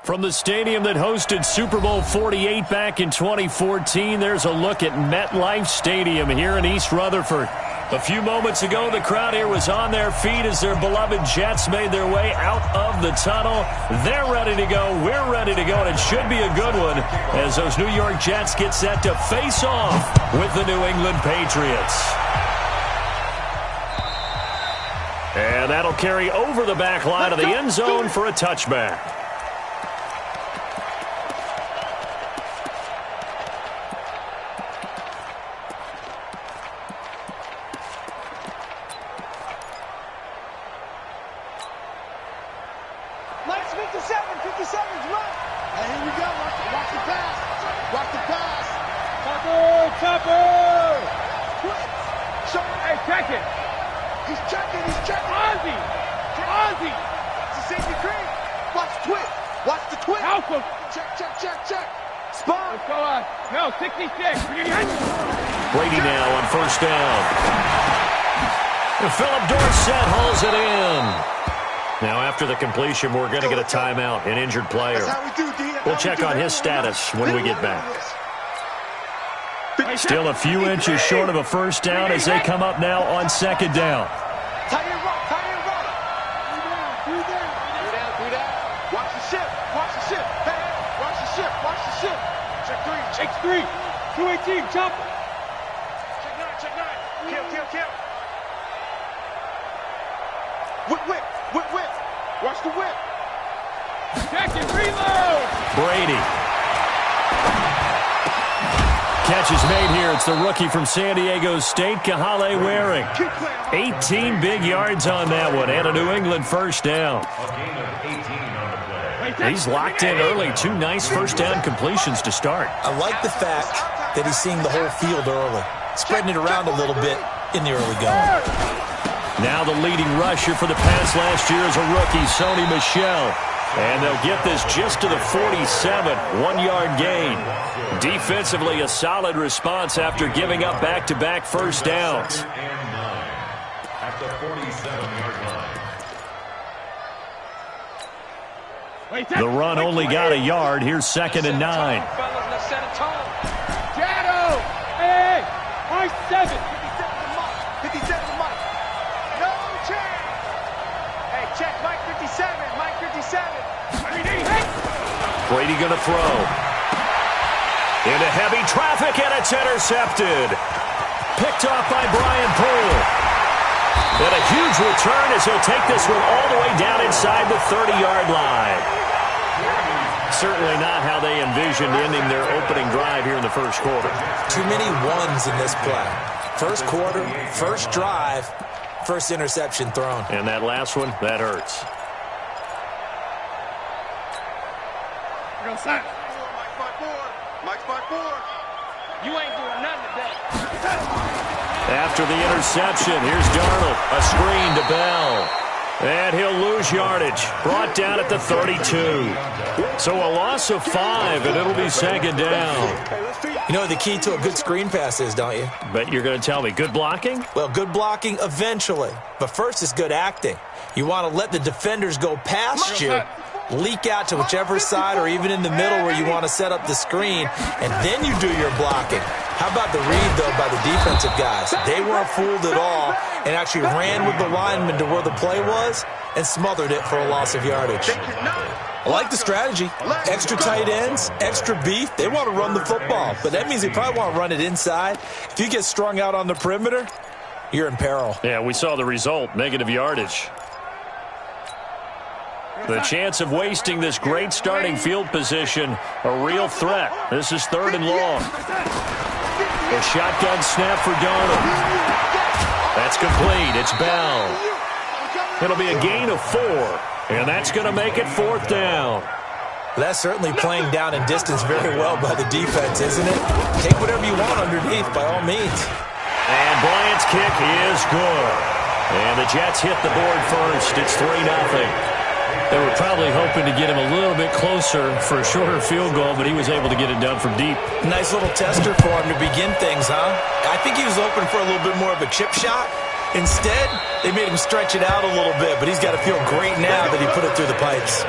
From the stadium that hosted Super Bowl 48 back in 2014, there's a look at MetLife Stadium here in East Rutherford. A few moments ago, the crowd here was on their feet as their beloved Jets made their way out of the tunnel. They're ready to go. We're ready to go, and it should be a good one as those New York Jets get set to face off with the New England Patriots. And that'll carry over the back line of the end zone for a touchback. Brady now on first down. And Philip Dorsett hauls it in. Now after the completion, we're going to get a timeout, an injured player. We'll check on his status when we get back. Still a few inches short of a first down as they come up now on second down. Check 3. 218, jump. Check 9. Kill. Whip. Watch the whip. Check it, reload. Brady. Catch is made here. It's the rookie from San Diego State, Kahale Waring. 18 big yards on that one and a New England first down. He's locked in early. 2 nice first down completions to start. I like the fact that he's seeing the whole field early, spreading it around a little bit in the early going. Now the leading rusher for the pass last year is a rookie, Sony Michel. And they'll get this just to the 47, 1-yard gain. Defensively, a solid response after giving up back-to-back first downs. At the 47-yard line. The run only got a yard. Here's second and 9. Shadow! Hey! Mark 7! 57 to Mike. No chance! Hey, check Mike 57. Mike 57. Brady going to throw. Into heavy traffic, and it's intercepted. Picked off by Brian Poole. And a huge return as he'll take this one all the way down inside the 30-yard line. Certainly not how they envisioned ending their opening drive here in the first quarter. Too many ones in this play. First quarter, first drive, first interception thrown. And that last one, that hurts. Mike's by 4. You ain't doing nothing today. After the interception, here's Darnold. A screen to Bell. And he'll lose yardage. Brought down at the 32. So a loss of 5, and it'll be second down. You know what the key to a good screen pass is, don't you? Bet you're going to tell me good blocking? Well, good blocking eventually. But first is good acting. You want to let the defenders go past you, leak out to whichever side or even in the middle where you want to set up the screen, and then you do your blocking. How about the read, though, by the defensive guys? They weren't fooled at all and actually ran with the lineman to where the play was and smothered it for a loss of yardage. I like the strategy. Extra tight ends, extra beef. They want to run the football, but that means they probably want to run it inside. If you get strung out on the perimeter, you're in peril. Yeah, we saw the result, negative yardage. The chance of wasting this great starting field position, a real threat. This is 3rd and long. A shotgun snap for Darnold. That's complete. It's Bell. It'll be a gain of 4, and that's going to make it 4th down. That's certainly playing down in distance very well by the defense, isn't it? Take whatever you want underneath, by all means. And Bryant's kick is good. And the Jets hit the board first. It's 3-0. They were probably hoping to get him a little bit closer for a shorter field goal, but he was able to get it done from deep. Nice little tester for him to begin things, huh? I think he was hoping for a little bit more of a chip shot. Instead, they made him stretch it out a little bit, but he's got to feel great now that he put it through the pipes.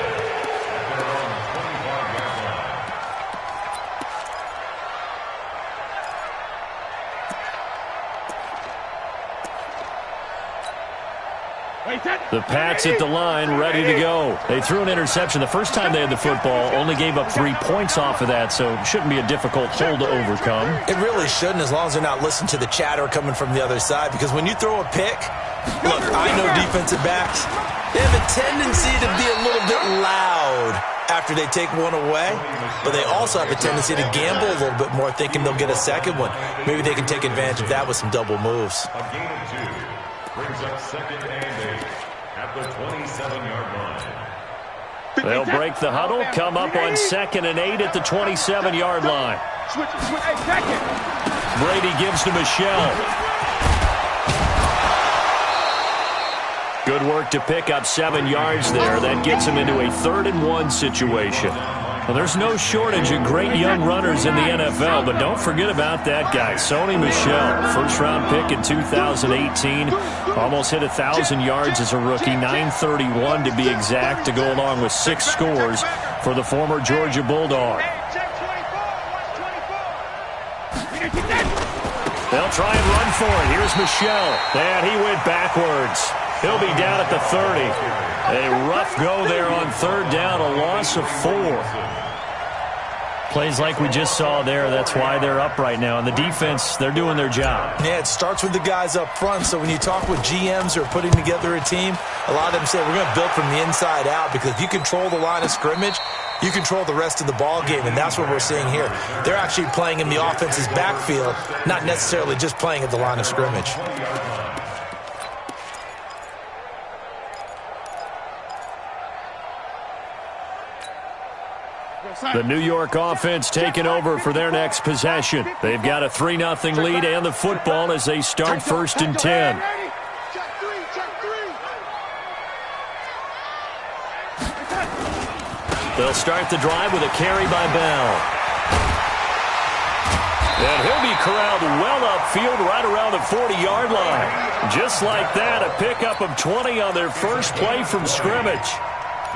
The Pats at the line, ready to go. They threw an interception the first time they had the football, only gave up 3 points off of that, so it shouldn't be a difficult hole to overcome. It really shouldn't, as long as they're not listening to the chatter coming from the other side, because when you throw a pick, look, I know defensive backs, they have a tendency to be a little bit loud after they take one away, but they also have a tendency to gamble a little bit more, thinking they'll get a second one. Maybe they can take advantage of that with some double moves. A gain of 2 brings up 2nd and 8 at the 27-yard line. They'll break the huddle, come up on 2nd and 8 at the 27-yard line. Brady gives to Michelle. Good work to pick up 7 yards there. That gets him into a 3rd and 1 situation. Well, there's no shortage of great young runners in the NFL, but don't forget about that guy, Sony Michel. First-round pick in 2018. Almost hit 1,000 yards as a rookie, 931 to be exact, to go along with 6 scores for the former Georgia Bulldog. They'll try and run for it. Here's Michel. And he went backwards. He'll be down at the 30. A rough go there on 3rd down, a loss of 4. Plays like we just saw there, that's why they're up right now. And the defense, they're doing their job. Yeah, it starts with the guys up front. So when you talk with GMs who are putting together a team, a lot of them say we're going to build from the inside out, because if you control the line of scrimmage, you control the rest of the ball game, and that's what we're seeing here. They're actually playing in the offense's backfield, not necessarily just playing at the line of scrimmage. The New York offense taking over for their next possession. They've got a 3-0 lead and the football as they start 1st and 10. They'll start the drive with a carry by Bell. And he'll be corralled well upfield right around the 40-yard line. Just like that, a pickup of 20 on their first play from scrimmage.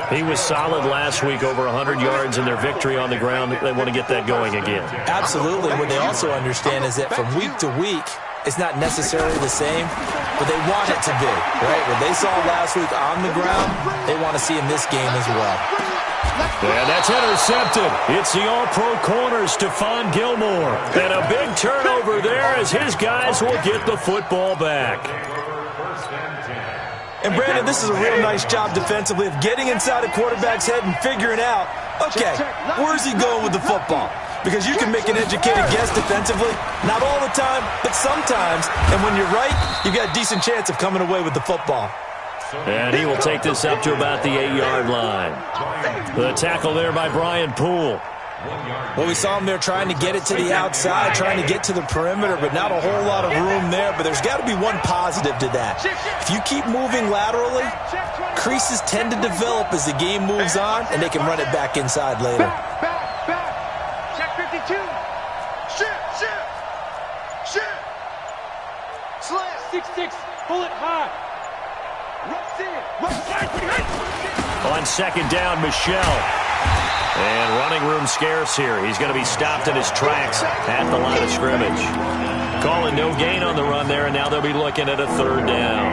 He was solid last week, over 100 yards in their victory on the ground. They want to get that going again. Absolutely. What they also understand is that from week to week, it's not necessarily the same, but they want it to be, right? What they saw last week on the ground, they want to see in this game as well. And that's intercepted. It's the all-pro corner, Stephon Gilmore. And a big turnover there as his guys will get the football back. And, Brandon, this is a real nice job defensively of getting inside a quarterback's head and figuring out, okay, where's he going with the football? Because you can make an educated guess defensively, not all the time, but sometimes. And when you're right, you've got a decent chance of coming away with the football. And he will take this up to about the 8-yard line. The tackle there by Brian Poole. Well, we saw him there trying to get it to the outside, trying to get to the perimeter, but not a whole lot of room there. But there's got to be one positive to that. If you keep moving laterally, creases tend to develop as the game moves on, and they can run it back inside later. Check 52. Shit. Slam. 6-6. Pull it high. On 2nd down, Michel. And running room scarce here. He's going to be stopped in his tracks at the line of scrimmage. Calling no gain on the run there, and now they'll be looking at a 3rd down.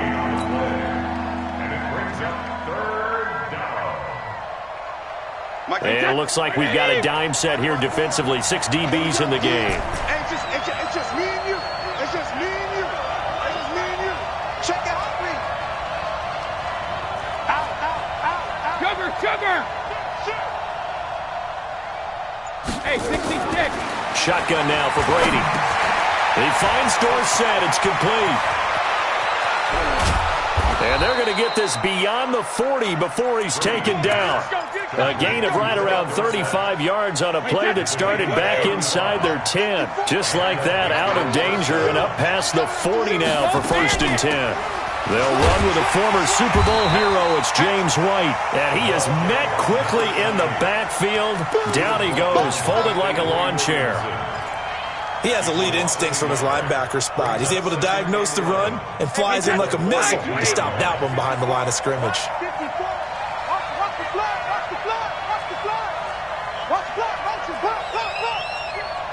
And it brings up 3rd down. And it looks like we've got a dime set here defensively. 6 DBs in the game. It's just me and you. It's just me and you. It's just me and you. Check it out, me. Out. Sugar. Hey, 66. Shotgun now for Brady. He finds Dorsett. It's complete. And they're going to get this beyond the 40 before he's taken down. A gain of right around 35 yards on a play that started back inside their 10. Just like that, out of danger and up past the 40 now for 1st and 10. They'll run with a former Super Bowl hero. It's James White. And he is met quickly in the backfield. Down he goes, folded like a lawn chair. He has elite instincts from his linebacker spot. He's able to diagnose the run and flies in like a missile to stop that one behind the line of scrimmage.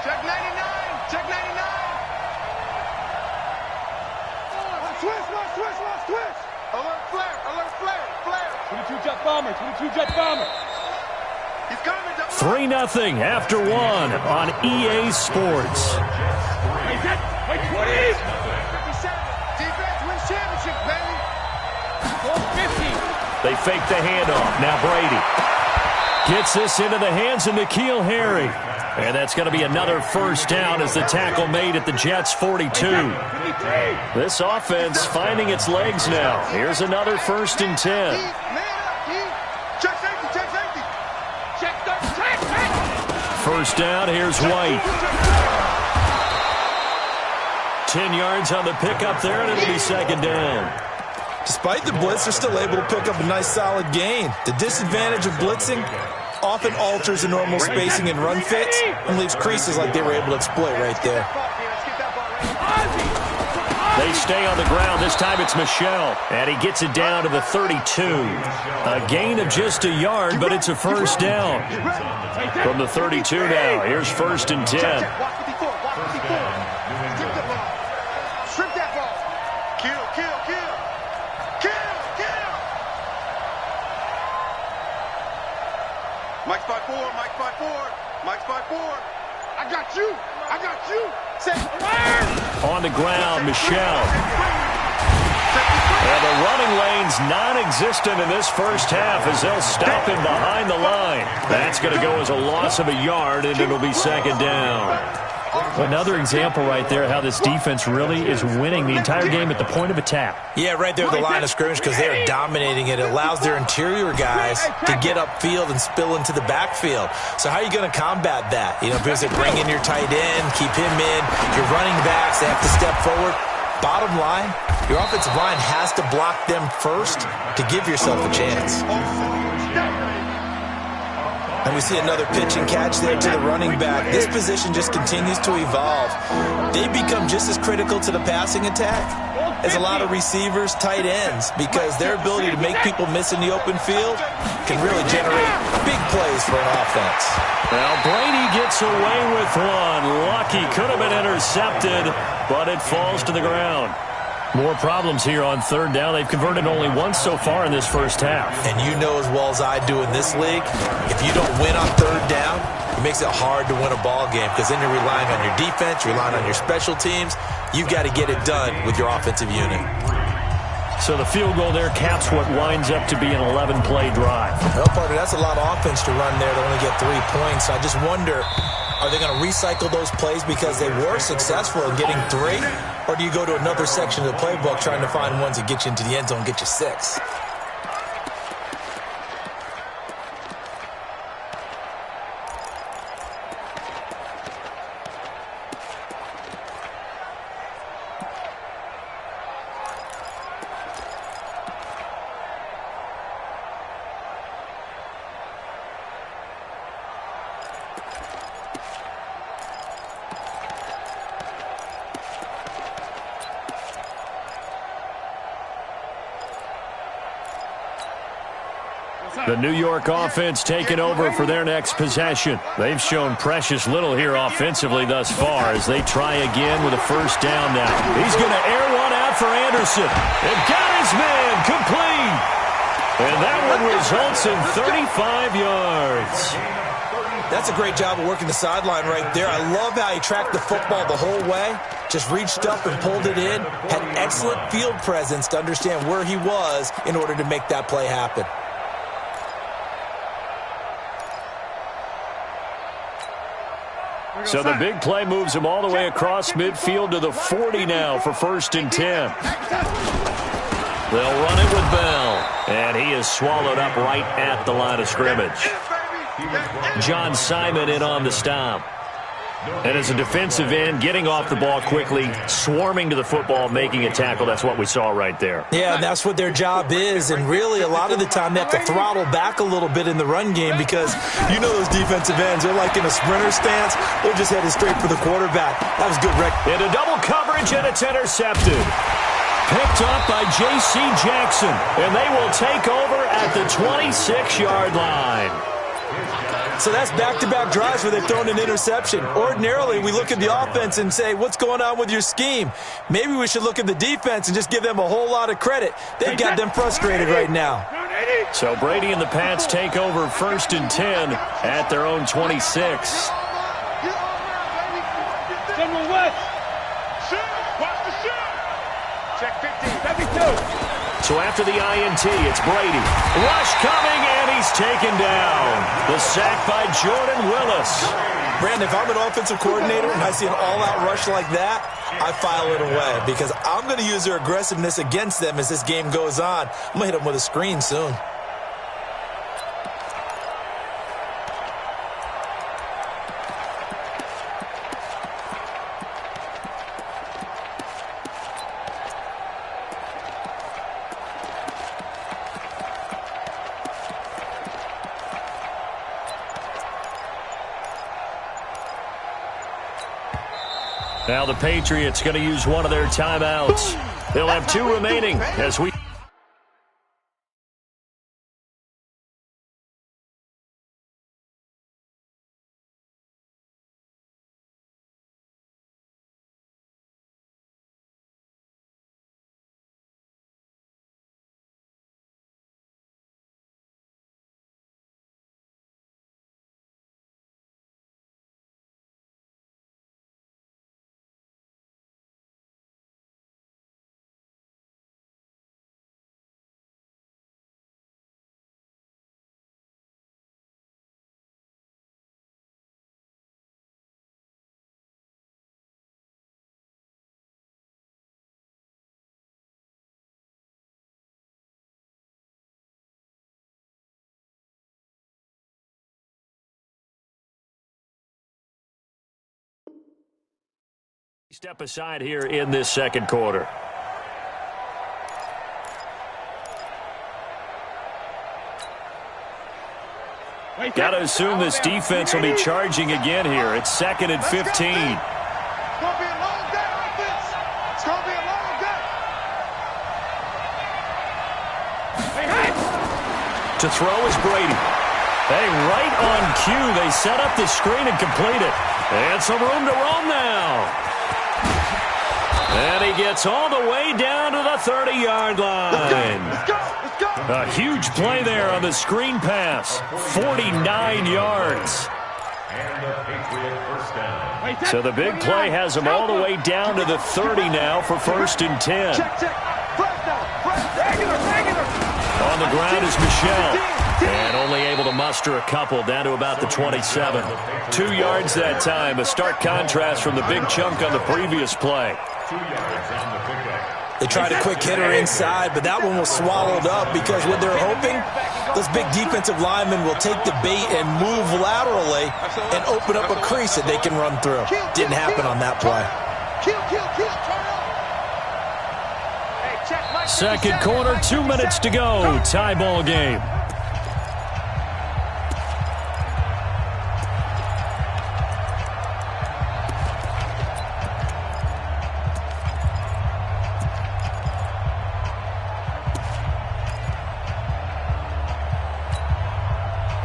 Check 99. Switch. Alert flare, alert flare, flare. 22 jet bomber, 22 jet bomber. He's coming. 3-0 after one on EA Sports. Wait, 20. 57. Defense wins championship, baby. 50. They fake the handoff. Now Brady gets this into the hands of N'Keal Harry. And that's going to be another first down as the tackle made at the Jets' 42. This offense finding its legs now. Here's another 1st and 10. Man up, check safety, check safety. Check. First down, here's White. 10 yards on the pickup there, and it'll be 2nd down. Despite the blitz, they're still able to pick up a nice solid gain. The disadvantage of blitzing often alters the normal spacing and run fits and leaves creases like they were able to exploit right there. They stay on the ground. This time it's Michel, and he gets it down to the 32. A gain of just a yard, but it's a first down. From the 32 now, here's 1st and 10. Strip that ball. Kill. Mike's by four. I got you. Say fire. On the ground, Michel. And the running lane's non-existent in this first half as they'll stop him behind the line. That's going to go as a loss of a yard, and it'll be 2nd down. Another example right there how this defense really is winning the entire game at the point of attack. Yeah, right there at the line of scrimmage because they're dominating it. It allows their interior guys to get upfield and spill into the backfield. So how are you going to combat that? You know, because they bring in your tight end, keep him in. Your running backs, they have to step forward. Bottom line, your offensive line has to block them first to give yourself a chance. And we see another pitch and catch there to the running back. This position just continues to evolve. They become just as critical to the passing attack as a lot of receivers, tight ends, because their ability to make people miss in the open field can really generate big plays for an offense. Well, Brady gets away with one. Lucky, could have been intercepted, but it falls to the ground. More problems here on 3rd down. They've converted only once so far in this first half. And you know as well as I do in this league, if you don't win on 3rd down, it makes it hard to win a ball game because then you're relying on your defense, you're relying on your special teams. You've got to get it done with your offensive unit. So the field goal there caps what winds up to be an 11-play drive. Well, partner, that's a lot of offense to run there to only get 3 points. I just wonder, are they going to recycle those plays because they were successful in getting 3? Or do you go to another section of the playbook trying to find ones that get you into the end zone and get you 6? The New York offense taking over for their next possession. They've shown precious little here offensively thus far as they try again with a first down now. He's going to air one out for Anderson. And got his man complete. And that one results in 35 yards. That's a great job of working the sideline right there. I love how he tracked the football the whole way. Just reached up and pulled it in. Had excellent field presence to understand where he was in order to make that play happen. So the big play moves him all the way across midfield to the 40 now for 1st and 10. They'll run it with Bell. And he is swallowed up right at the line of scrimmage. John Simon in on the stop. And as a defensive end, getting off the ball quickly, swarming to the football, making a tackle, that's what we saw right there. Yeah, and that's what their job is. And really, a lot of the time, they have to throttle back a little bit in the run game because you know those defensive ends, they're like in a sprinter stance. They're just headed straight for the quarterback. That was good, Rick. Into double coverage, and it's intercepted. Picked up by J.C. Jackson, and they will take over at the 26-yard line. So that's back-to-back drives where they've thrown an interception. Ordinarily, we look at the offense and say, what's going on with your scheme? Maybe we should look at the defense and just give them a whole lot of credit. They've got them frustrated right now. So Brady and the Pats take over 1st and 10 at their own 26. General West. Watch the shoot. Check 15. 72. So after the INT, it's Brady. Rush coming, and he's taken down. The sack by Jordan Willis. Brandon, if I'm an offensive coordinator and I see an all-out rush like that, I file it away because I'm going to use their aggressiveness against them as this game goes on. I'm going to hit them with a screen soon. Now the Patriots going to use one of their timeouts. They'll have 2 remaining as we... Step aside here in this second quarter. Got to assume this defense will be charging again here. It's 2nd and 15. It's going to be a long day like this. It's going to be a long day. To throw is Brady. Hey, right on cue. They set up the screen and complete it. And some room to roam now. And he gets all the way down to the 30-yard line. Let's go. Let's go. A huge play there on the screen pass. 49 yards. And the Patriot first down. So the big play has him all the way down to the 30 now for 1st and 10. Check. Press down. Regular. On the ground is Michelle. And only able to muster a couple down to about the 27. 2 yards that time. A stark contrast from the big chunk on the previous play. 2 yards on the pickup. They tried a quick hitter inside, but that one was swallowed up because what they're hoping, those big defensive linemen will take the bait and move laterally and open up a crease that they can run through. Didn't happen on that play. Second quarter, 2 minutes to go. Tie ball game.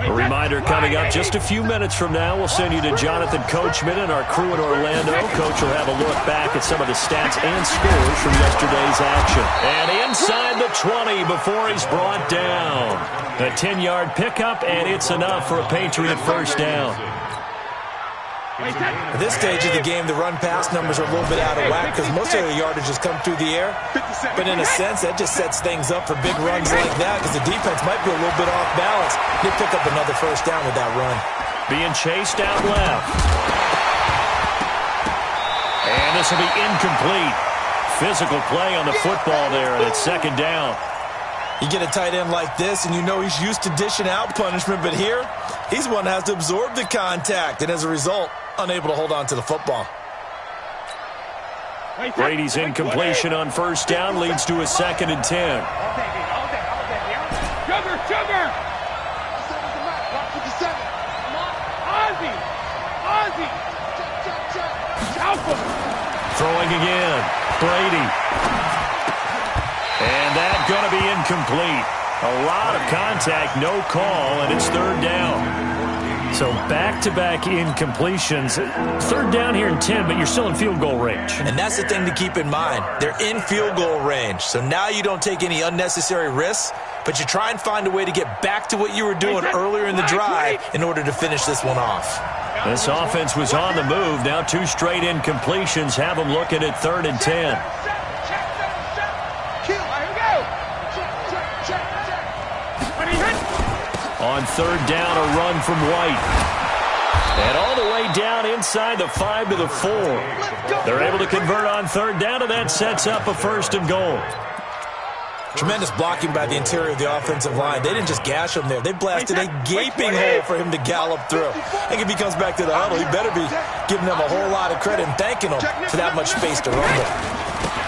A reminder coming up just a few minutes from now. We'll send you to Jonathan Coachman and our crew in Orlando. Coach will have a look back at some of the stats and scores from yesterday's action. And inside the 20 before he's brought down. A 10-yard pickup, and it's enough for a Patriot first down. At this stage of the game, the run-pass numbers are a little bit out of whack because most of the yardage has come through the air. But in a sense, that just sets things up for big runs like that because the defense might be a little bit off balance. They pick up another first down with that run. Being chased out left. And this will be incomplete. Physical play on the football there, and it's 2nd down. You get a tight end like this, and you know he's used to dishing out punishment, but here, he's one that has to absorb the contact, and as a result, unable to hold on to the football. Brady's incompletion on first down leads to a 2nd and 10. Sugar! Ozzy! Throwing again. Brady. And that's going to be incomplete. A lot of contact, no call, and it's 3rd down. So back-to-back incompletions. Third down here in 10, but you're still in field goal range. And that's the thing to keep in mind. They're in field goal range. So now you don't take any unnecessary risks, but you try and find a way to get back to what you were doing earlier in the drive in order to finish this one off. This offense was on the move. Now 2 straight incompletions have them looking at 3rd and 10. On 3rd down, a run from White. And all the way down inside the 5 to the 4. They're able to convert on 3rd down, and that sets up a 1st and goal. Tremendous blocking by the interior of the offensive line. They didn't just gash him there. They blasted a gaping hole for him to gallop through. I think if he comes back to the huddle, he better be giving them a whole lot of credit and thanking them for that much space to run there.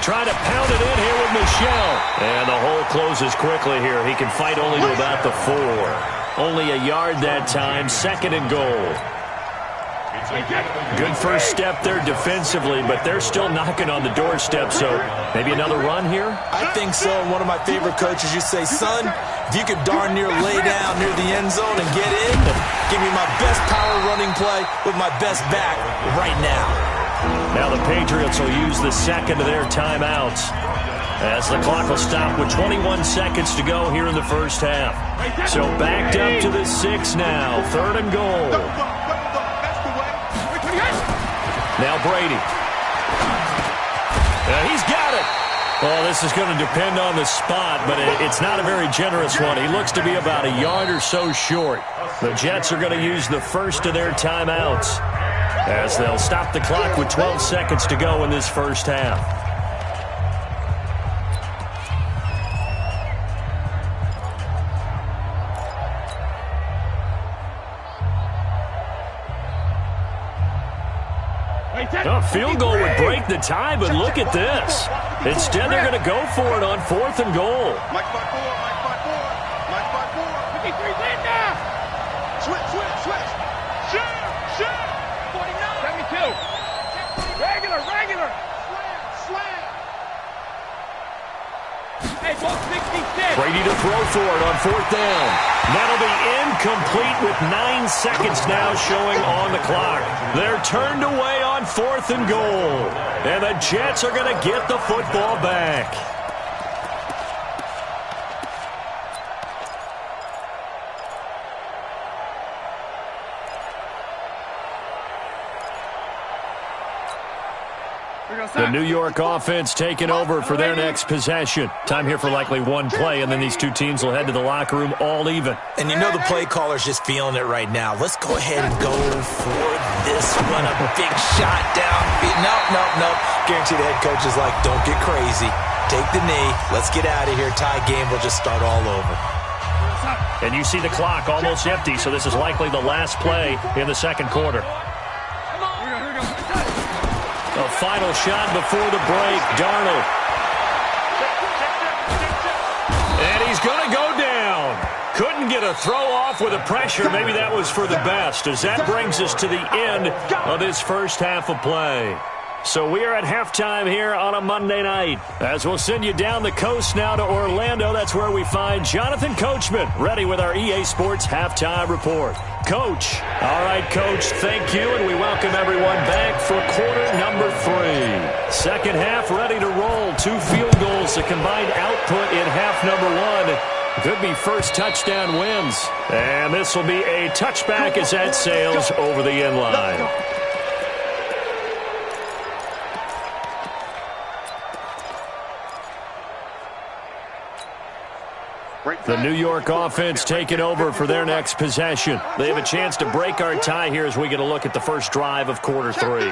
Trying to pound it in here with Michelle. And the hole closes quickly here. He can fight only to about the 4. Only a yard that time, 2nd and goal. Good first step there defensively, but they're still knocking on the doorstep, so maybe another run here? I think so. And one of my favorite coaches, you say, son, if you could darn near lay down near the end zone and get in, give me my best power running play with my best back right now. Now the Patriots will use the 2nd of their timeouts, as the clock will stop with 21 seconds to go here in the first half. So backed up to the 6 now. 3rd and goal. Now Brady. He's got it. Well, this is going to depend on the spot, but it's not a very generous one. He looks to be about a yard or so short. The Jets are going to use the 1st of their timeouts, as they'll stop the clock with 12 seconds to go in this first half. A field goal would break the tie, but look at this. Instead, they're going to go for it on 4th and goal. Mike 5-4, Mike 5-4, Mike 5-4. 53 win now. Switch. Shoot. 49. 72. Regular. Slam. Hey, ball 66. Brady to throw for it on 4th down. That'll be incomplete with 9 seconds now showing on the clock. They're turned away on 4th and goal. And the Jets are going to get the football back. The New York offense taking over for their next possession. Time here for likely one play, and then these two teams will head to the locker room all even. And you know the play caller's just feeling it right now. Let's go ahead and go for this one. A big shot downfield. Nope. Guarantee the head coach is like, don't get crazy. Take the knee. Let's get out of here. Tie game will just start all over. And you see the clock almost empty, so this is likely the last play in the second quarter. A final shot before the break. Darnold. And he's going to go down. Couldn't get a throw off with the pressure. Maybe that was for the best, as that brings us to the end of this first half of play. So we are at halftime here on a Monday night, as we'll send you down the coast now to Orlando. That's where we find Jonathan Coachman, ready with our EA Sports Halftime Report. Coach. All right, Coach, thank you, and we welcome everyone back for quarter number 3. Second half ready to roll. 2 field goals, a combined output in half number 1. Could be first touchdown wins. And this will be a touchback as that sails over the end line. The New York offense taking over for their next possession. They have a chance to break our tie here as we get a look at the first drive of quarter 3.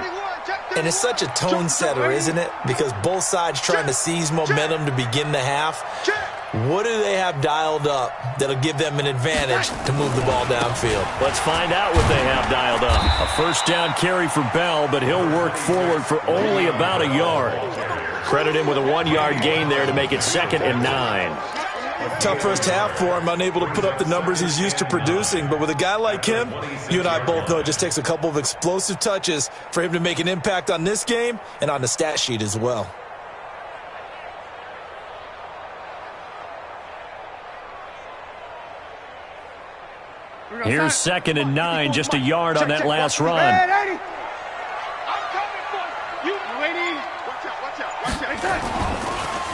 And it's such a tone setter, isn't it? Because both sides trying to seize momentum to begin the half. What do they have dialed up that'll give them an advantage to move the ball downfield? Let's find out what they have dialed up. A first down carry for Bell, but he'll work forward for only about a yard. Credit him with a 1-yard gain there to make it 2nd and 9. Tough first half for him, unable to put up the numbers he's used to producing. But with a guy like him, you and I both know it just takes a couple of explosive touches for him to make an impact on this game and on the stat sheet as well. Here's 2nd and 9, just a yard on that last run. I'm coming for you. Lady. Watch out.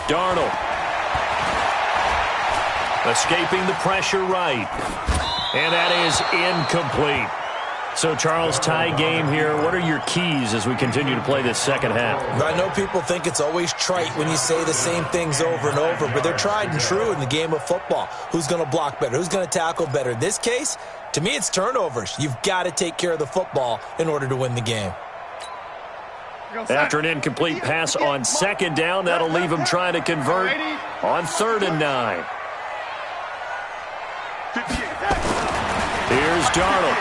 Darnold. Escaping the pressure right. And that is incomplete. So, Charles, tie game here. What are your keys as we continue to play this second half? I know people think it's always trite when you say the same things over and over, but they're tried and true in the game of football. Who's going to block better? Who's going to tackle better? In this case, to me, it's turnovers. You've got to take care of the football in order to win the game. After an incomplete pass on 2nd down, that'll leave him trying to convert on 3rd and 9. Here's Darnold.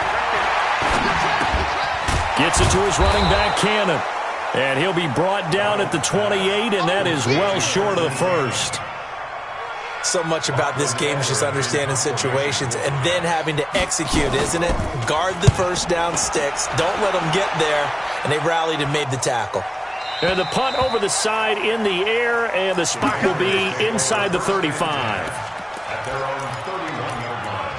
Gets it to his running back, Cannon. And he'll be brought down at the 28, and that is well short of the first. So much about this game is just understanding situations and then having to execute, isn't it? Guard the first down sticks. Don't let them get there. And they rallied and made the tackle. And the punt over the side in the air, and the spot will be inside the 35. At their own 31-yard line.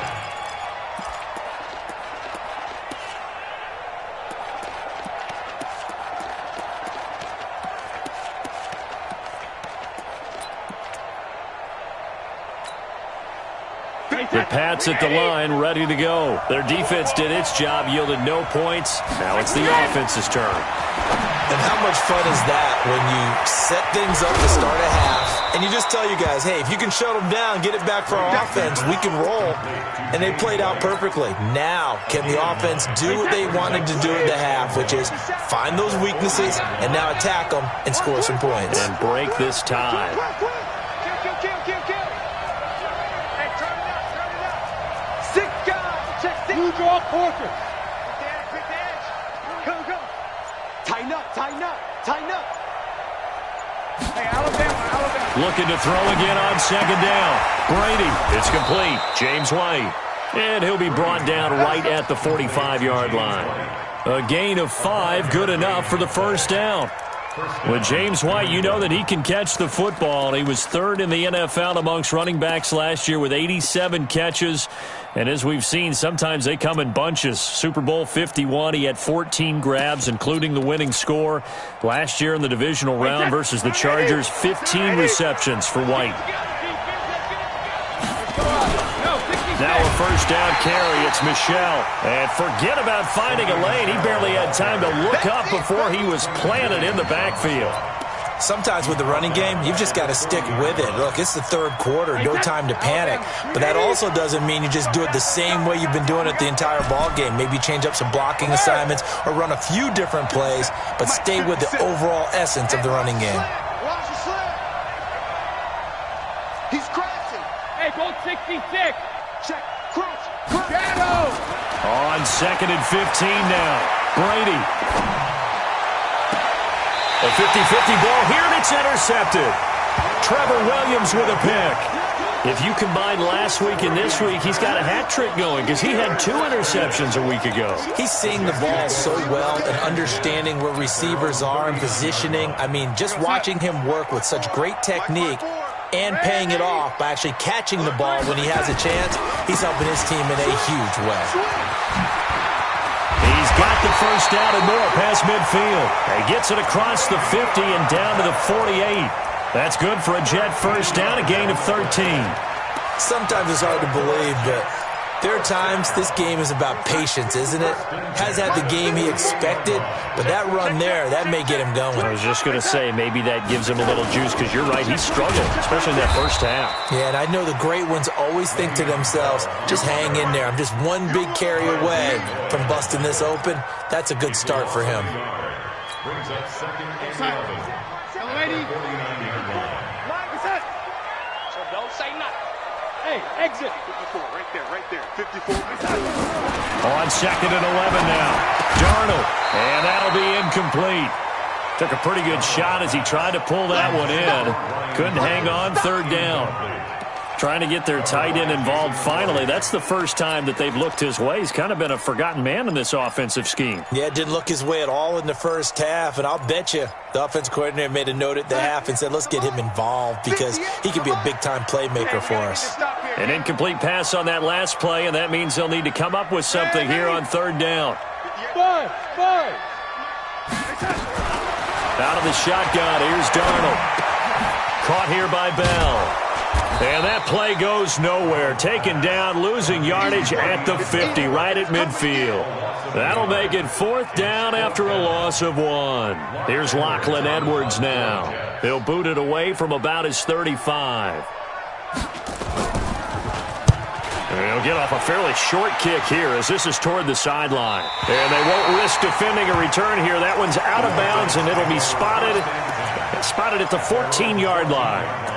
The Pats at the line, ready to go. Their defense did its job, yielded no points. Now it's the offense's turn. And how much fun is that when you set things up to start a half, and you just tell you guys, hey, if you can shut them down, get it back for our offense, we can roll. And they played out perfectly. Now, can the offense do what they wanted to do at the half, which is find those weaknesses and now attack them and score some points. And break this tie. You draw Porter. Quick edge. Go. Tighten up. Hey, Alabama. Looking to throw again on 2nd down. Brady, it's complete. James White. And he'll be brought down right at the 45-yard line. A gain of 5, good enough for the first down. With James White, you know that he can catch the football. He was 3rd in the NFL amongst running backs last year with 87 catches. And as we've seen, sometimes they come in bunches. Super Bowl 51, he had 14 grabs, including the winning score. Last year in the divisional round versus the Chargers, 15 receptions for White. Now a first down carry. It's Michel. And forget about finding a lane. He barely had time to look up before he was planted in the backfield. Sometimes with the running game, you've just got to stick with it. Look, it's the 3rd quarter, no time to panic. But that also doesn't mean you just do it the same way you've been doing it the entire ball game. Maybe change up some blocking assignments or run a few different plays, but stay with the overall essence of the running game. Watch the slip. He's crashing. Hey, go 66. Check. Crouch. Shadow. On 2nd and 15 now. Brady. A 50-50 ball here, and it's intercepted. Trevor Williams with a pick. If you combine last week and this week, he's got a hat trick going because he had 2 interceptions a week ago. He's seeing the ball so well and understanding where receivers are and positioning. I mean, just watching him work with such great technique and paying it off by actually catching the ball when he has a chance, he's helping his team in a huge way. He's got the first down and more past midfield. He gets it across the 50 and down to the 48. That's good for a Jet first down, a gain of 13. Sometimes it's hard to believe, but there are times this game is about patience, isn't it? Has had the game he expected, but that run there, that may get him going. I was just going to say, maybe that gives him a little juice because you're right, he struggled, especially in that first half. Yeah, and I know the great ones always think to themselves, just hang in there. I'm just one big carry away from busting this open. That's a good start for him. Brings up 2nd and 11. Lady. 49-yard line. So don't say nothing. Hey, exit. 54, right there. 54. On 2nd and 11 now. Darnold. And that'll be incomplete. Took a pretty good shot as he tried to pull that one in. Couldn't hang on, 3rd down. Trying to get their tight end involved finally. That's the first time that they've looked his way. He's kind of been a forgotten man in this offensive scheme. Yeah, it didn't look his way at all in the first half, and I'll bet you the offense coordinator made a note at the half and said, let's get him involved because he could be a big-time playmaker for us. Stop here. An incomplete pass on that last play, and that means they'll need to come up with something here on third down. Five. Out of the shotgun, here's Darnold. Caught here by Bell. And that play goes nowhere. Taken down, losing yardage at the 50, right at midfield. That'll make it fourth down after a loss of 1. Here's Lachlan Edwards now. He'll boot it away from about his 35. And he'll get off a fairly short kick here as this is toward the sideline. And they won't risk defending a return here. That one's out of bounds, and it'll be spotted at the 14-yard line.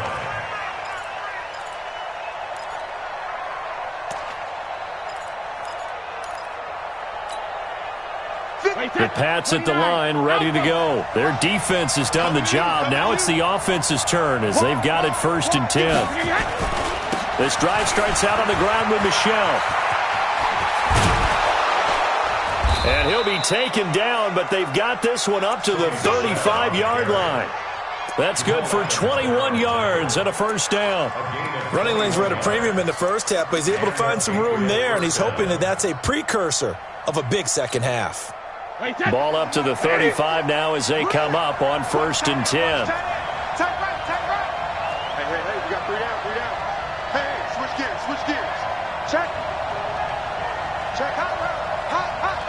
The Pats at the line, ready to go. Their defense has done the job. Now it's the offense's turn as they've got it 1st and 10. This drive starts out on the ground with Michel. And he'll be taken down, but they've got this one up to the 35-yard line. That's good for 21 yards and a first down. Running lanes were at a premium in the first half, but he's able to find some room there, and he's hoping that that's a precursor of a big second half. Ball up to the 35 now as they come up on 1st and 10. Tight right. Hey, we got 3 down. Hey, switch gears. Check. Hot.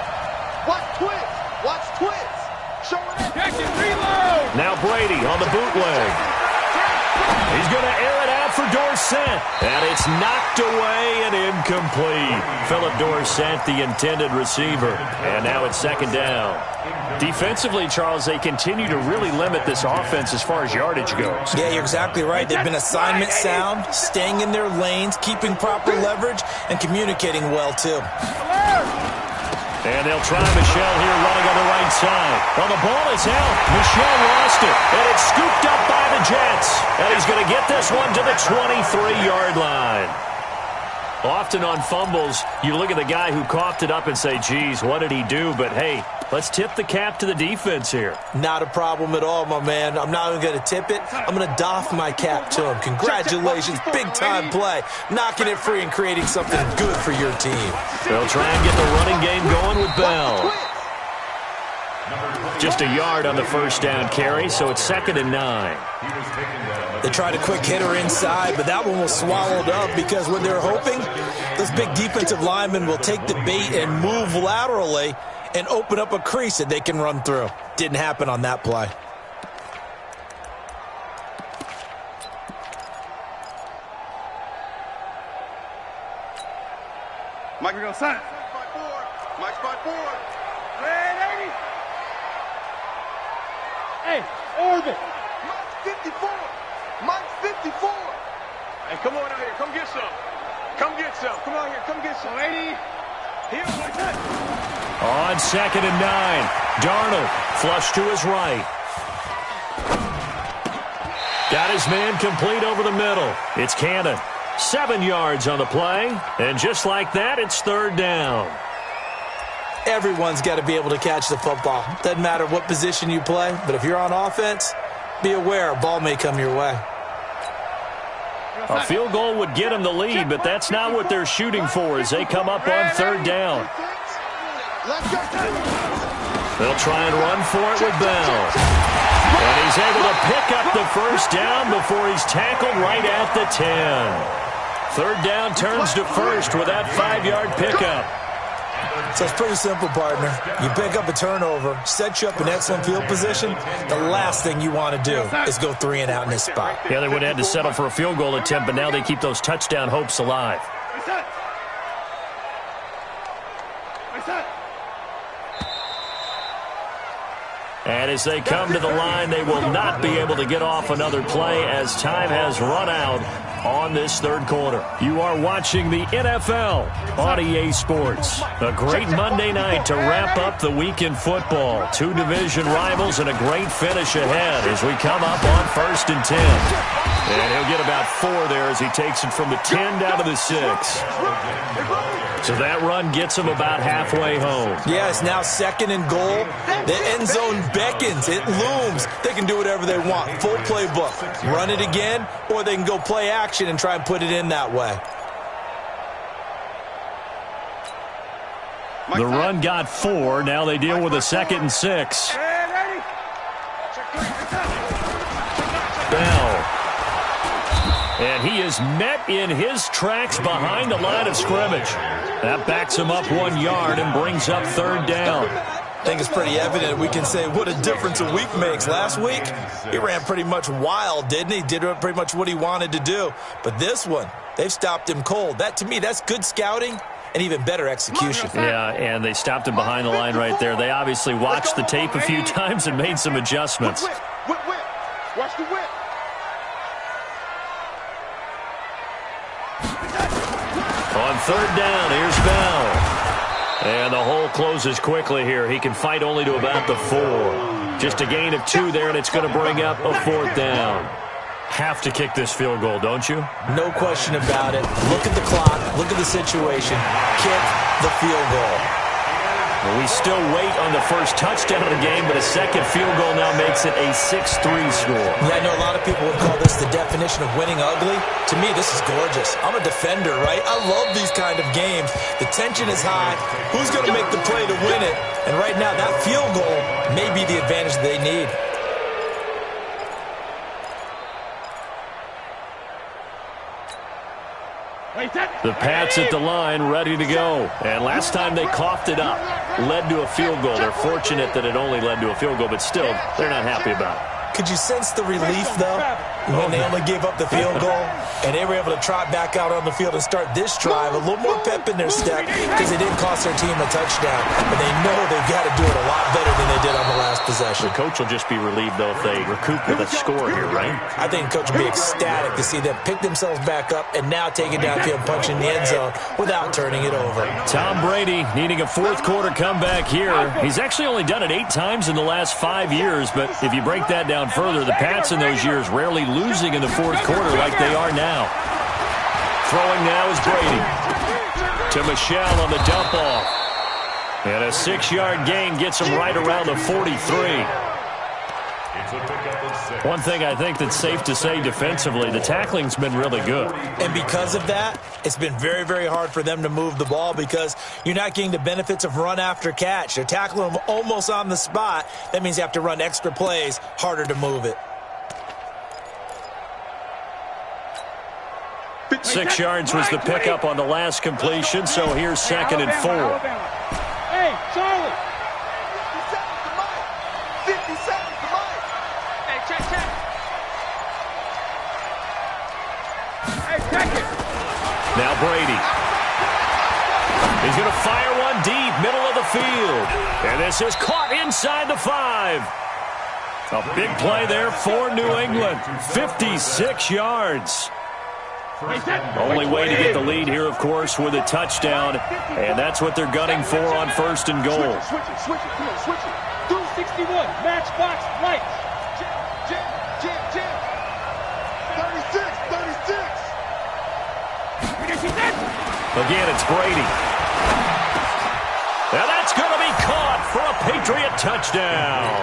Watch twist. Show it. Check it, reload. Now Brady on the bootleg. He's going to air it out for Dorsett. And it's knocked away and incomplete. Philip Dorsett, the intended receiver. And now it's 2nd down. Defensively, Charles, they continue to really limit this offense as far as yardage goes. Yeah, you're exactly right. They've been assignment sound, staying in their lanes, keeping proper leverage, and communicating well, too. And they'll try Michel here running on the right side. Well, the ball is out. Michel lost it. And it's scooped up by the Jets. And he's going to get this one to the 23-yard line. Often on fumbles, you look at the guy who coughed it up and say, geez, what did he do? But, hey, let's tip the cap to the defense here. Not a problem at all, my man. I'm not even going to tip it. I'm going to doff my cap to him. Congratulations. Big-time play. Knocking it free and creating something good for your team. They'll try and get the running game going with Bell. Just a yard on the first down carry, so it's 2nd and 9. They tried a quick hitter inside, but that one was swallowed up because what they're hoping, those big defensive linemen will take the bait and move laterally and open up a crease that they can run through. Didn't happen on that play. Mike, we're going to sign it. Mike's by 4. Ready? Hey, orbit. Mike's 54. Hey, come on out here. Come get some. Come out here. Come get some. Ready? Here, like that. On 2nd and 9, Darnold flush to his right. Got his man complete over the middle. It's Cannon. 7 yards on the play. And just like that, it's 3rd down. Everyone's got to be able to catch the football. Doesn't matter what position you play, but if you're on offense, be aware a ball may come your way. A field goal would get them the lead, but that's not what they're shooting for as they come up on 3rd down. They'll try and run for it with Bell. And he's able to pick up the first down before he's tackled right at the 10. 3rd down turns to 1st with that 5-yard pickup. So it's pretty simple, partner. You pick up a turnover, set you up in excellent field position. The last thing you want to do is go 3 and out in this spot. Yeah, they would have had to settle for a field goal attempt, but now they keep those touchdown hopes alive. And as they come to the line, they will not be able to get off another play as time has run out on this 3rd quarter. You are watching the NFL on EA Sports. A great Monday night to wrap up the week in football. 2 division rivals and a great finish ahead as we come up on 1st and 10. And he'll get about 4 there as he takes it from the 10 down to the 6. So that run gets him about halfway home. Yeah, it's now 2nd and goal. The end zone beckons. It looms. They can do whatever they want. Full playbook. Run it again, or they can go play action and try and put it in that way. The run got 4. Now they deal with a 2nd and 6. Bell. And he is met in his tracks behind the line of scrimmage. That backs him up 1 yard and brings up 3rd down. I think it's pretty evident. We can say what a difference a week makes. Last week, he ran pretty much wild, didn't he? Did pretty much what he wanted to do. But this one, they've stopped him cold. That, to me, that's good scouting and even better execution. Yeah, and they stopped him behind the line right there. They obviously watched the tape a few times and made some adjustments. Whip. Watch the whip. On 3rd down, here's Bell. And the hole closes quickly here. He can fight only to about the 4. Just a gain of 2 there, and it's going to bring up a 4th down. Have to kick this field goal, don't you? No question about it. Look at the clock. Look at the situation. Kick the field goal. Well, we still wait on the first touchdown of the game, but a 2nd field goal now makes it a 6-3 score. Yeah, I know a lot of people would call this the definition of winning ugly. To me, this is gorgeous. I'm a defender, right? I love these kind of games. The tension is high. Who's going to make the play to win it? And right now, that field goal may be the advantage they need. The Pats at the line, ready to go. And last time they coughed it up, led to a field goal. They're fortunate that it only led to a field goal, but still, they're not happy about it. Could you sense the relief, though, when they only gave up the field goal and they were able to trot back out on the field and start this drive? A little more pep in their step because they didn't cost their team a touchdown. But they know they've got to do it a lot better than they did on the last possession. The coach will just be relieved, though, if they recoup with a score here, right? I think the coach will be ecstatic to see them pick themselves back up and now take it downfield, punch in the end zone without turning it over. Tom Brady needing a 4th quarter comeback here. He's actually only done it 8 times in the last 5 years, but if you break that down further, the Pats in those years rarely losing in the 4th quarter like they are now. Throwing now is Brady. To Michelle on the dump off. And a 6-yard gain gets him right around the 43. One thing I think that's safe to say defensively, the tackling's been really good. And because of that, it's been very, very hard for them to move the ball because you're not getting the benefits of run after catch. They're tackling them almost on the spot. That means you have to run extra plays, harder to move it. 6 yards was the pickup on the last completion, so here's 2nd and 4. Hey, Charlie! 50 seconds to Mike. Hey, check. Hey, check it. Now Brady. He's going to fire one deep, middle of the field. And this is caught inside the 5. A big play there for New England. 56 yards. Only way to get the lead here, of course, with a touchdown. And that's what they're gunning for on 1st and goal. Switch it. Come on, switch it. 261, matchbox lights. Jam. 36. Again, it's Brady. Now that's going to be caught for a Patriot touchdown.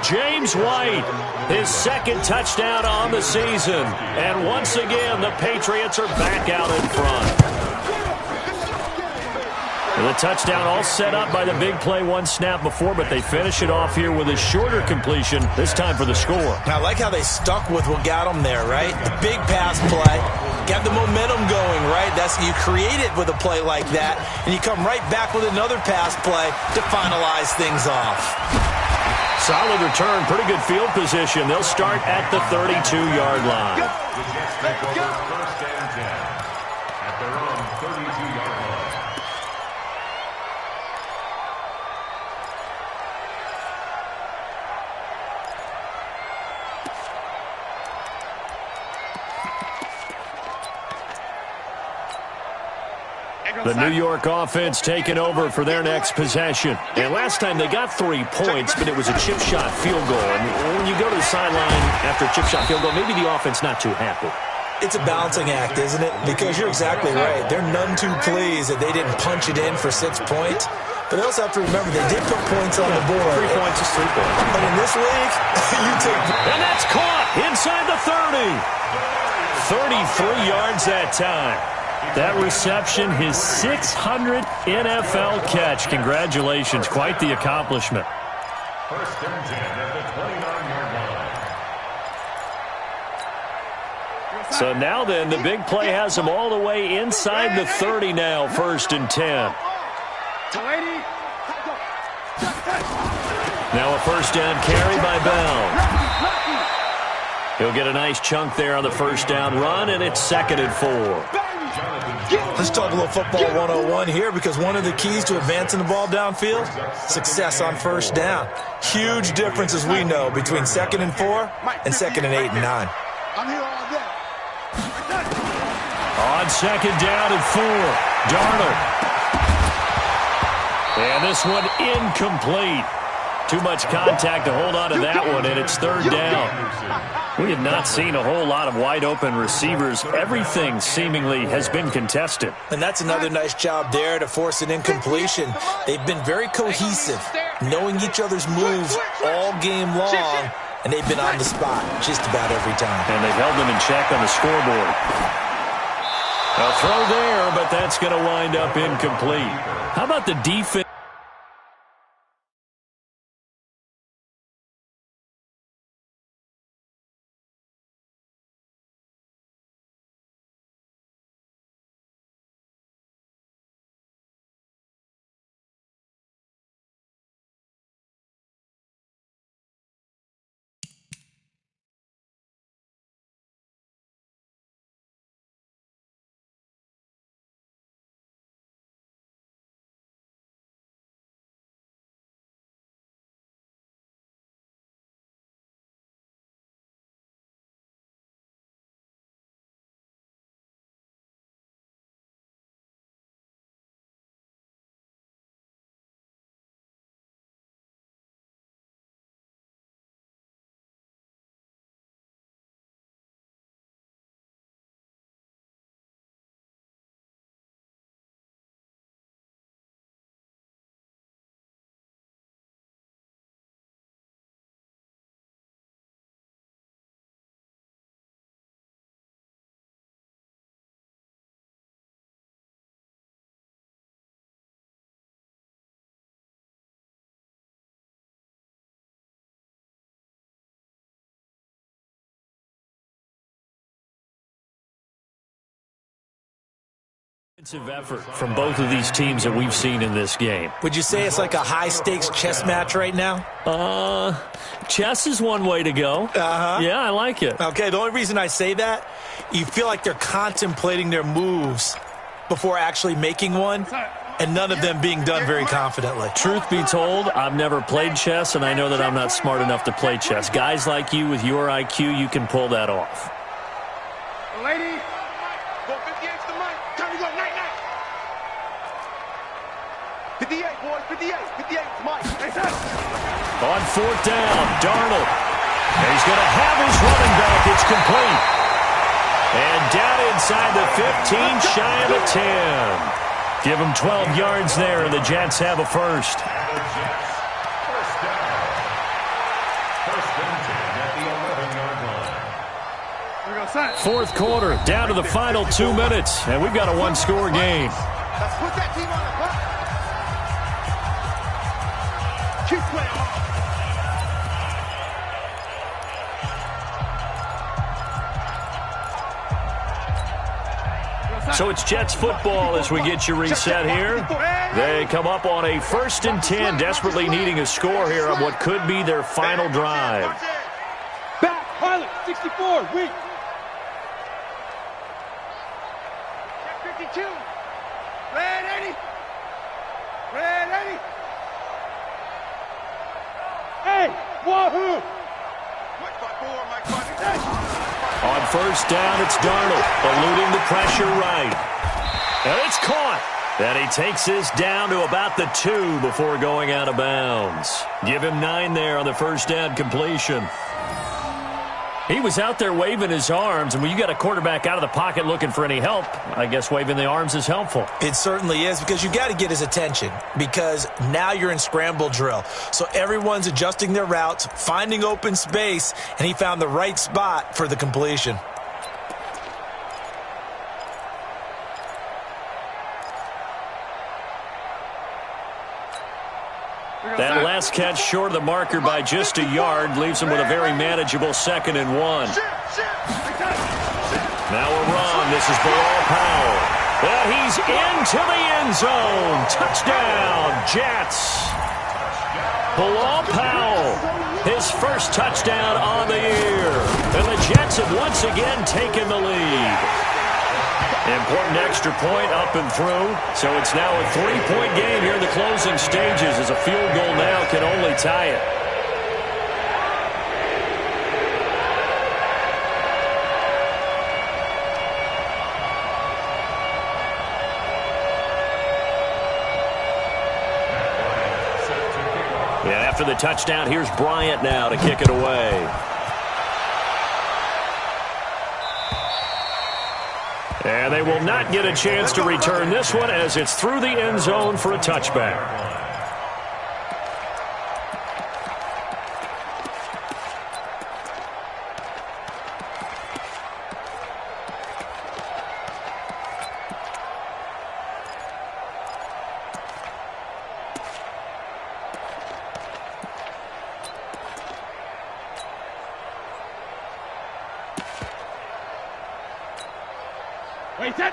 James White, his 2nd touchdown on the season. And once again, the Patriots are back out in front. The touchdown all set up by the big play 1 snap before, but they finish it off here with a shorter completion, this time for the score. Now, I like how they stuck with what got them there, right? The big pass play, got the momentum going, right? You create it with a play like that, and you come right back with another pass play to finalize things off. Solid return, pretty good field position. They'll start at the 32-yard line. First and 10 at their own 32-yard line. The New York offense taking over for their next possession. And last time they got 3 points, but it was a chip shot field goal. And when you go to the sideline after a chip shot field goal, maybe the offense not too happy. It's a balancing act, isn't it? Because you're exactly right. They're none too pleased that they didn't punch it in for 6 points. But they also have to remember they did put points on the board. 3 points is 3 points. But in this league, you take... And that's caught inside the 30. 33 yards that time. That reception, his 600th NFL catch. Congratulations. Quite the accomplishment. First and 10 at the 29-yard line. So now then, the big play has him all the way inside the 30 now, first and 10. Now a first down carry by Bell. He'll get a nice chunk there on the first down run, and it's 2nd and 4. Let's talk a little football 101 here, because one of the keys to advancing the ball downfield, success on first down. Huge difference, as we know, between 2nd and 4 and 2nd and 8 and 9. I'm here all day. On 2nd down and 4, Darnold. And this one incomplete. Too much contact to hold on to that one, and it's 3rd down. We have not seen a whole lot of wide-open receivers. Everything seemingly has been contested. And that's another nice job there to force an incompletion. They've been very cohesive, knowing each other's moves all game long, and they've been on the spot just about every time. And they've held them in check on the scoreboard. A throw there, but that's going to wind up incomplete. How about the defense? Effort from both of these teams that we've seen in this game. Would you say it's like a high-stakes chess match right now? Chess is one way to go. Yeah, I like it. Okay, the only reason I say that, you feel like they're contemplating their moves before actually making one, and none of them being done very confidently. Truth be told, I've never played chess, and I know that I'm not smart enough to play chess. Guys like you with your IQ, you can pull that off. Lady, go 58's the mic. Time to go, night. 58, boys, 58. 58's Mike. On 4th down, Darnold. And he's going to have his running back. It's complete. And down inside the 15, shy of a 10. Give him 12 yards there, and the Jets have a first. First down. First and 10 at the 11-yard line. 4th quarter, down to the final 2 minutes, and we've got a one-score game. Let's put that team on the clock. Keep playing hard. So it's Jets football as we get you reset here. They come up on a 1st and 10, desperately needing a score here on what could be their final drive. Back, pilot, 64, weak. 52. Red 80. Red 80. Hey, wahoo! Mike 5-4, Mike 5-6. On 1st down, it's Darnold, eluding the pressure right. And it's caught. And he takes this down to about the 2 before going out of bounds. Give him 9 there on the 1st down completion. He was out there waving his arms, and when you got a quarterback out of the pocket looking for any help, I guess waving the arms is helpful. It certainly is, because you got to get his attention, because now you're in scramble drill. So everyone's adjusting their routes, finding open space, and he found the right spot for the completion. That last catch short of the marker by just a yard leaves him with a very manageable 2nd and 1. Now a run. This is Bilal Powell. And he's into the end zone. Touchdown, Jets. Bilal Powell, his first touchdown on the year. And the Jets have once again taken the lead. Important extra point up and through. So it's now a 3-point game here in the closing stages as a field goal now can only tie it. And after the touchdown, here's Bryant now to kick it away. And they will not get a chance to return this one as it's through the end zone for a touchback.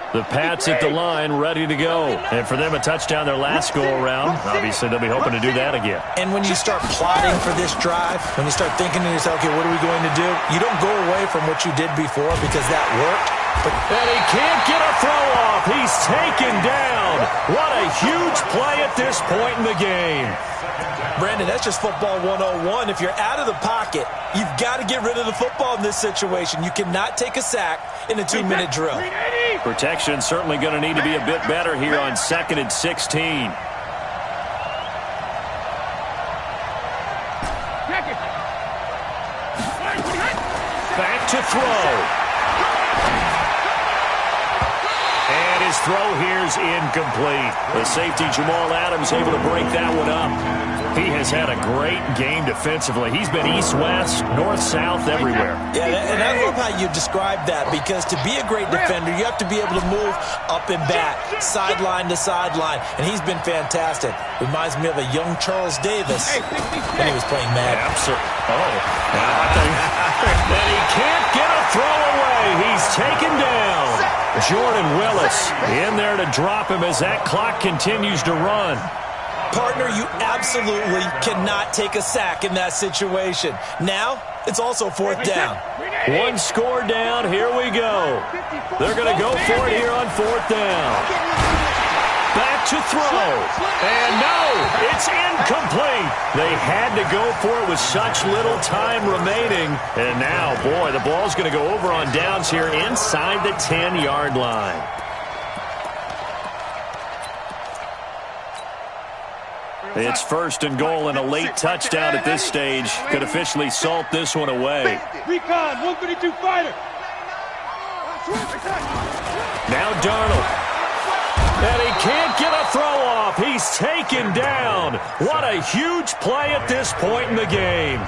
The Pats at the line, ready to go. And for them, a touchdown their last go-around. Obviously, they'll be hoping to do that again. And when you start plotting for this drive, when you start thinking to yourself, okay, what are we going to do? You don't go away from what you did before because that worked. And he can't get a throw off. He's taken down. What a huge play at this point in the game. Brandon, that's just football 101. If you're out of the pocket, you've got to get rid of the football in this situation. You cannot take a sack in a 2-minute drill. Protection certainly going to need to be a bit better here on 2nd and 16. Back to throw. And his throw here is incomplete. The safety, Jamal Adams, able to break that one up. He has had a great game defensively. He's been east-west, north-south, everywhere. Yeah, and I love how you described that because to be a great defender, you have to be able to move up and back, sideline to sideline, and he's been fantastic. Reminds me of a young Charles Davis when he was playing Madden. Absolutely. And he can't get a throw away. He's taken down. Jordan Willis in there to drop him as that clock continues to run. Partner, you absolutely cannot take a sack in that situation. Now, it's also 4th down. One score down. Here we go. They're going to go for it here on 4th down. Back to throw. And no, it's incomplete. They had to go for it with such little time remaining. And now, boy, the ball's going to go over on downs here inside the 10-yard line. It's 1st and goal, and a late touchdown at this stage could officially salt this one away. Recon, 132 fighter. Now Darnold. And he can't get a throw off. He's taken down. What a huge play at this point in the game.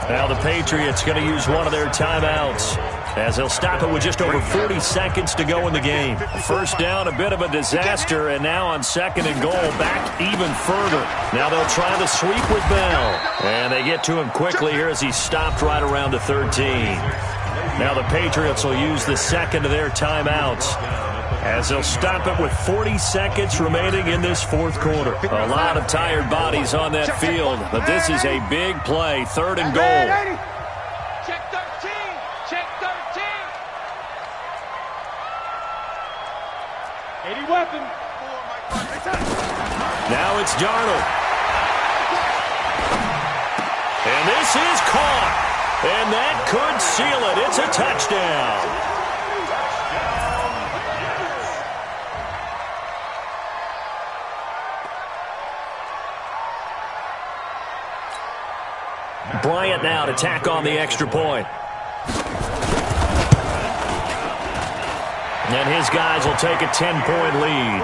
Now the Patriots going to use one of their timeouts as they'll stop it with just over 40 seconds to go in the game. 1st down, a bit of a disaster, and now on 2nd and goal, back even further. Now they'll try the sweep with Bell. And they get to him quickly here as he's stopped right around the 13. Now the Patriots will use the 2nd of their timeouts as they'll stop it with 40 seconds remaining in this 4th quarter. A lot of tired bodies on that field, but this is a big play. 3rd and goal. Check 13. Check 13. 80 weapon. Now it's Darnold. And this is caught. And that could seal it. It's a touchdown. Bryant now to tack on the extra point. And his guys will take a 10-point lead.